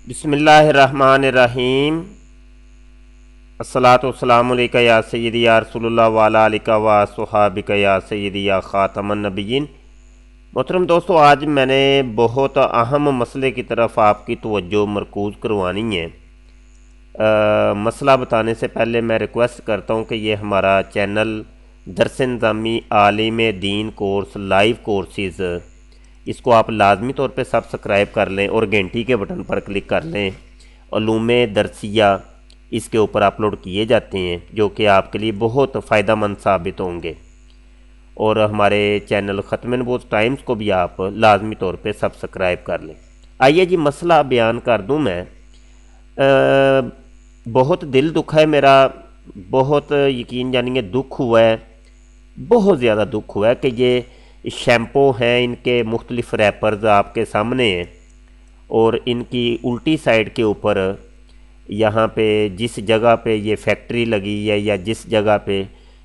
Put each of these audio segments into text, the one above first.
बिस्मिल्लाहिर्रहमानिर्रहीम। अस्सलातु वस्सलामु अलैका या सय्यदी या रसूलुल्लाह व अला आलिका व अस्हाबिका या सय्यदी या ख़ातमन नबिय्यीन। मोहतरम दोस्तों, आज मैंने बहुत अहम मसले की तरफ आपकी तवज्जो मरकूज़ करवानी है। मसला बताने से पहले मैं रिक्वेस्ट करता हूँ कि ये हमारा चैनल दरस निज़ामी आलिम दीन कोर्स लाइव कोर्सेज़, इसको आप लाजमी तौर पे सब्सक्राइब कर लें और घंटी के बटन पर क्लिक कर लें। उलूमे दरसिया इसके ऊपर अपलोड किए जाते हैं जो कि आपके लिए बहुत फ़ायदेमंद साबित होंगे। और हमारे चैनल ख़त्म नबूवत टाइम्स को भी आप लाजमी तौर पे सब्सक्राइब कर लें। आइए जी, मसला बयान कर दूं मैं। बहुत दिल दुखा है मेरा, बहुत यकीन जानिए दुख हुआ है, बहुत ज़्यादा दुख हुआ है कि ये शैम्पू हैं, इनके मुख्तलिफ़ रैपर्स आपके सामने हैं और इनकी उल्टी साइड के ऊपर यहाँ पे जिस जगह पे ये फैक्ट्री लगी है या जिस जगह पे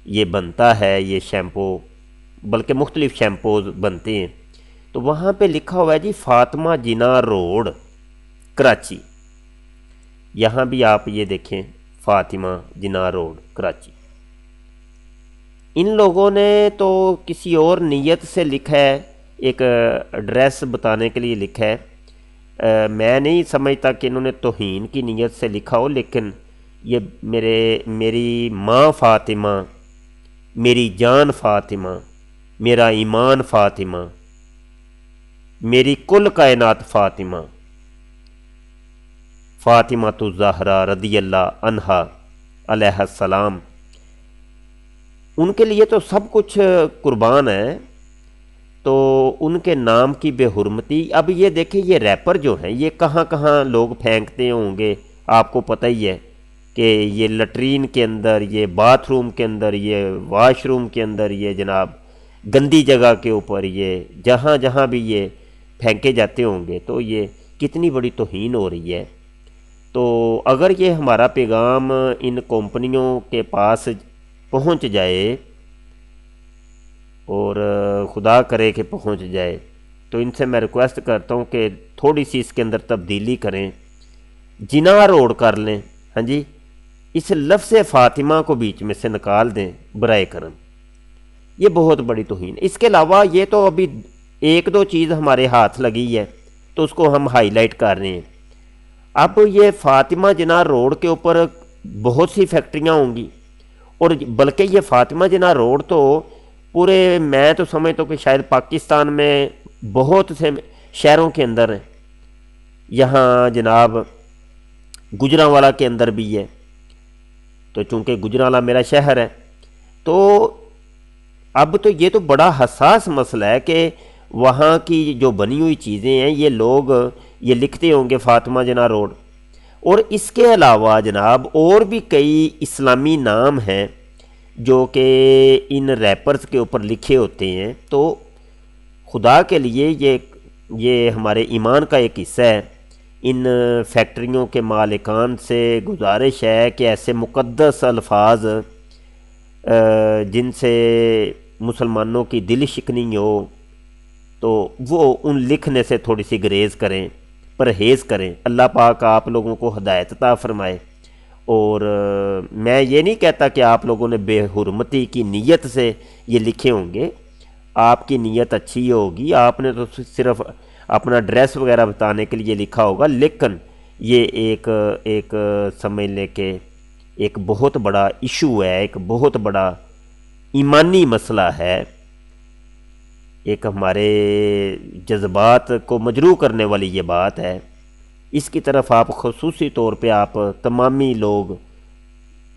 ये बनता है ये शैम्पू, बल्कि मुख्तलिफ़ शैम्पूज़ बनते हैं, तो वहाँ पे लिखा हुआ है जी फातिमा जिन्ना रोड कराची। यहाँ भी आप ये देखें, फातिमा जिन्ना रोड कराची। इन लोगों ने तो किसी और नीयत से लिखा है, एक एड्रेस बताने के लिए लिखा है। मैं नहीं समझता कि इन्होंने तौहीन की नीयत से लिखा हो, लेकिन ये मेरी माँ फ़ातिमा, मेरी जान फ़ातिमा, मेरा ईमान फ़ातिमा, मेरी कुल कायनात फ़ातिमा, फ़ातिमा तो ज़हरा रदियल्लाहु अन्हा अलैहिस्सलाम, उनके लिए तो सब कुछ कुर्बान है, तो उनके नाम की बेहुरमती। अब ये देखें, ये रैपर जो हैं ये कहाँ कहाँ लोग फेंकते होंगे, आपको पता ही है कि ये लटरीन के अंदर, ये बाथरूम के अंदर, ये वाशरूम के अंदर, ये जनाब गंदी जगह के ऊपर, ये जहाँ जहाँ भी ये फेंके जाते होंगे, तो ये कितनी बड़ी तौहीन हो रही है। तो अगर ये हमारा पैगाम इन कंपनियों के पास पहुंच जाए, और खुदा करे कि पहुंच जाए, तो इनसे मैं रिक्वेस्ट करता हूं कि थोड़ी सी इसके अंदर तब्दीली करें, जिन्ना रोड कर लें। हाँ जी, इस लफ्ज़ फ़ातिमा को बीच में से निकाल दें बराए करम। ये बहुत बड़ी तौहीन। इसके अलावा ये तो अभी एक दो चीज़ हमारे हाथ लगी है तो उसको हम हाईलाइट कर रहे हैं। अब ये फ़ातिमा जिन्ना रोड के ऊपर बहुत सी फैक्ट्रियाँ होंगी, और बल्कि ये फ़ातिमा जिन्ना रोड तो पूरे, मैं तो समझता हूँ कि शायद पाकिस्तान में बहुत से शहरों के अंदर है। यहाँ जनाब गुजरांवाला के अंदर भी है, तो चूँकि गुजरांवाला मेरा शहर है, तो अब तो ये तो बड़ा हसास मसला है कि वहाँ की जो बनी हुई चीज़ें हैं ये लोग ये लिखते होंगे फातिमा जिन्ना रोड। और इसके अलावा जनाब और भी कई इस्लामी नाम हैं जो कि इन रैपर्स के ऊपर लिखे होते हैं। तो खुदा के लिए ये हमारे ईमान का एक हिस्सा है। इन फैक्ट्रियों के मालिकान से गुजारिश है कि ऐसे मुक़द्दस अल्फाज जिनसे मुसलमानों की दिल शिकनी हो, तो वो उन लिखने से थोड़ी सी गुरेज़ करें, परहेज़ करें। अल्लाह पाक आप लोगों को हिदायत अता फरमाए। और मैं ये नहीं कहता कि आप लोगों ने बेहुरमती की नीयत से ये लिखे होंगे, आपकी नीयत अच्छी होगी, आपने तो सिर्फ अपना ड्रेस वगैरह बताने के लिए लिखा होगा, लेकिन ये एक समझ लें कि एक बहुत बड़ा इशू है, एक बहुत बड़ा ईमानी मसला है, एक हमारे जज्बात को मजरूह करने वाली ये बात है। इसकी तरफ आप ख़ुसूसी तौर पे आप तमामी लोग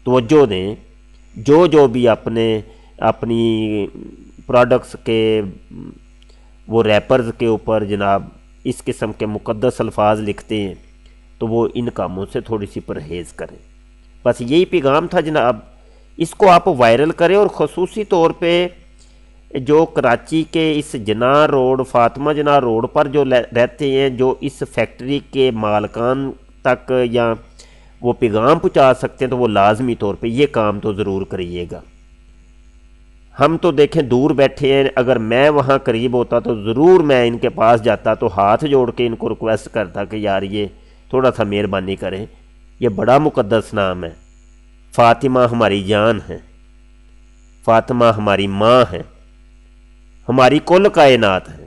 तवज्जो दें, जो भी अपनी प्रोडक्ट्स के वो रैपर्स के ऊपर जनाब इस किस्म के मुक़द्दस अल्फाज लिखते हैं, तो वो इन कामों से थोड़ी सी परहेज़ करें। बस यही पैगाम था जनाब, इसको आप वायरल करें। और ख़ुसूसी तौर पे जो कराची के इस जिन्ना रोड, फातिमा जिन्ना रोड पर जो रहते हैं, जो इस फैक्ट्री के मालकान तक या वो पैगाम पहुंचा सकते हैं, तो वो लाजमी तौर पे ये काम तो ज़रूर करिएगा। हम तो देखें दूर बैठे हैं, अगर मैं वहाँ करीब होता तो ज़रूर मैं इनके पास जाता, तो हाथ जोड़ के इनको रिक्वेस्ट करता कि यार ये تھوڑا سا مہربانی کریں، یہ بڑا مقدس نام ہے۔ فاطمہ ہماری جان ہے، فاطمہ ہماری ماں ہے، ہماری کل کائنات ہے،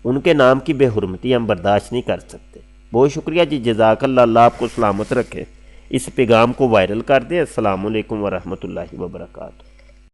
ان کے نام کی بے حرمتی ہم برداشت نہیں کر سکتے۔ بہت شکریہ جی، جزاک اللہ، اللہ آپ کو سلامت رکھے۔ اس پیغام کو وائرل کر دیں۔ السلام علیکم ورحمۃ اللہ وبرکاتہ۔